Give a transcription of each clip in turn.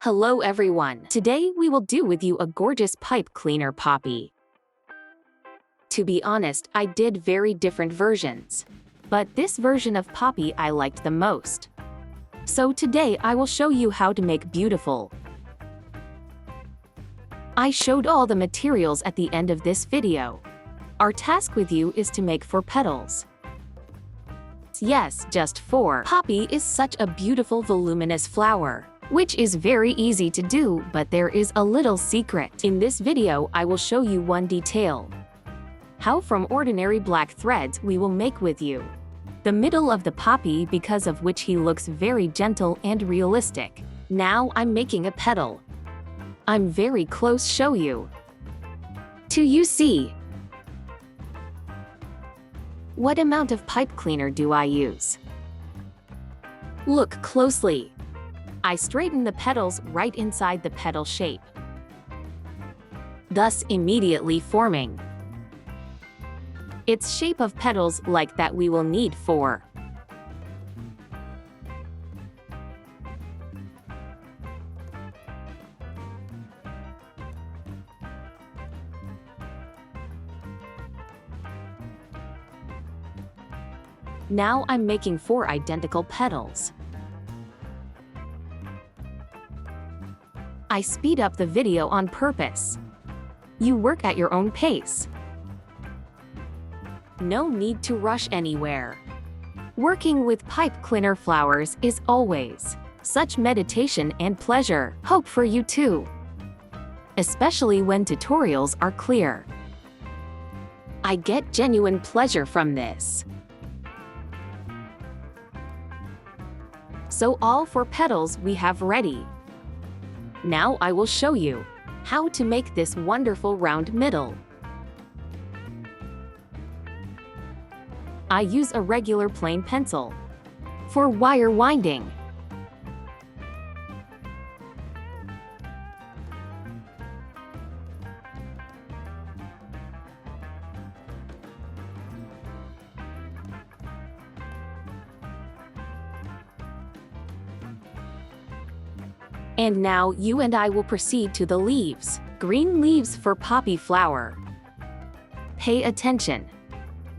Hello everyone! Today we will do with you a gorgeous pipe cleaner poppy. To be honest, I did very different versions. But this version of poppy I liked the most. So today I will show you how to make beautiful. I showed all the materials at the end of this video. Our task with you is to make 4 petals. Yes, just 4. Poppy is such a beautiful voluminous flower, which is very easy to do, but there is a little secret. In this video, I will show you one detail. How from ordinary black threads we will make with you the middle of the poppy, because of which he looks very gentle and realistic. Now I'm making a petal. I'm very close show you. Do you see? What amount of pipe cleaner do I use? Look closely. I straighten the petals right inside the petal shape, thus immediately forming its shape of petals like that we will need for Now I'm making 4 identical petals. I speed up the video on purpose. You work at your own pace. No need to rush anywhere. Working with pipe cleaner flowers is always such meditation and pleasure. Hope for you too. Especially when tutorials are clear. I get genuine pleasure from this. So all 4 petals we have ready. Now I will show you how to make this wonderful round middle. I use a regular plain pencil for wire winding. And now you and I will proceed to the leaves. Green leaves for poppy flower. Pay attention.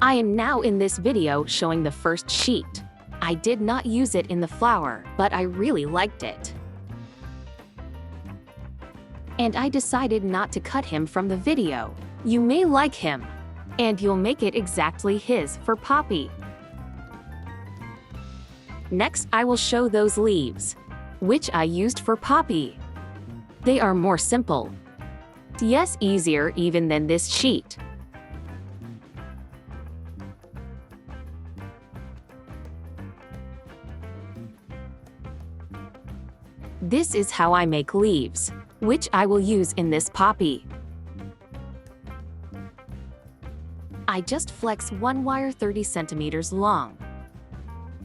I am now in this video showing the first sheet. I did not use it in the flower, but I really liked it. And I decided not to cut him from the video. You may like him, and you'll make it exactly his for poppy. Next, I will show those leaves, which I used for poppy. They are more simple. Yes, easier even than this sheet. This is how I make leaves, which I will use in this poppy. I just flex one wire 30 centimeters long.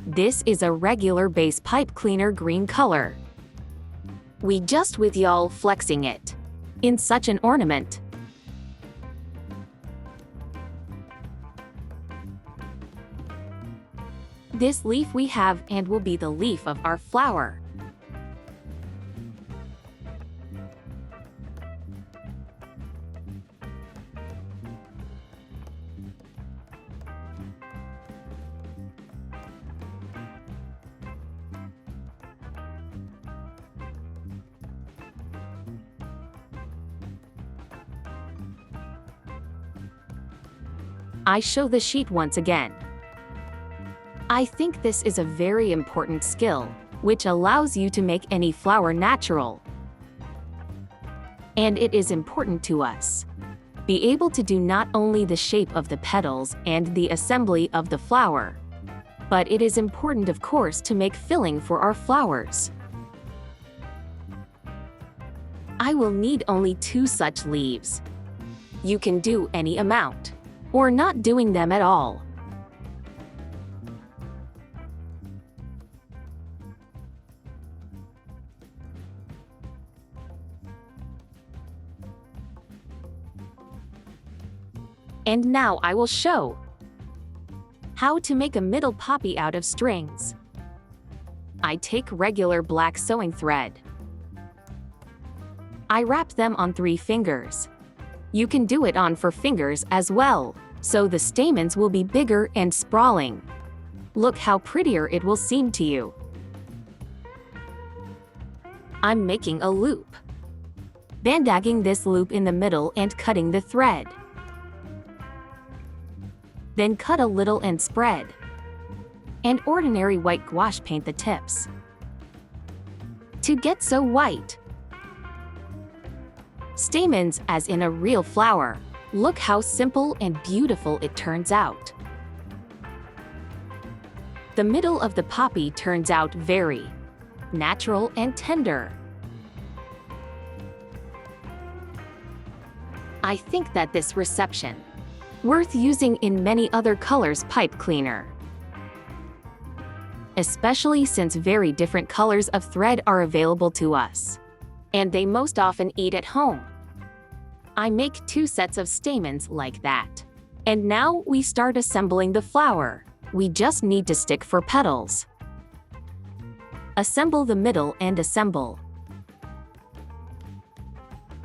This is a regular base pipe cleaner green color. We just with y'all flexing it in such an ornament. This leaf we have and will be the leaf of our flower. I show the sheet once again. I think this is a very important skill, which allows you to make any flower natural. And it is important to us. Be able to do not only the shape of the petals and the assembly of the flower, but it is important, of course, to make filling for our flowers. I will need only 2 such leaves. You can do any amount, or not doing them at all. And now I will show how to make a middle poppy out of strings. I take regular black sewing thread. I wrap them on 3 fingers. You can do it on 4 fingers as well, so the stamens will be bigger and sprawling. Look how prettier it will seem to you. I'm making a loop. Bandagging this loop in the middle and cutting the thread. Then cut a little and spread. And ordinary white gouache paint the tips. To get so white. Stamens as in a real flower. Look how simple and beautiful it turns out. The middle of the poppy turns out very natural and tender. I think that this reception worth using in many other colors pipe cleaner. Especially since very different colors of thread are available to us. And they most often eat at home. I make 2 sets of stamens like that. And now we start assembling the flower. We just need to stick for petals. Assemble the middle and assemble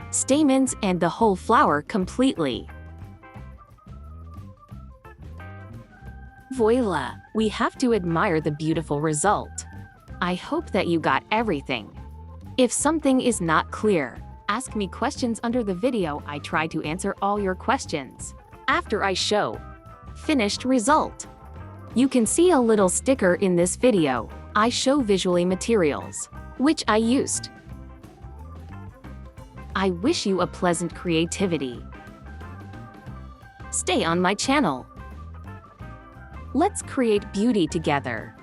stamens and the whole flower completely. Voila! We have to admire the beautiful result. I hope that you got everything. If something is not clear, ask me questions under the video. I try to answer all your questions. After I show finished result, you can see a little sticker in this video. I show visually materials, which I used. I wish you a pleasant creativity. Stay on my channel. Let's create beauty together.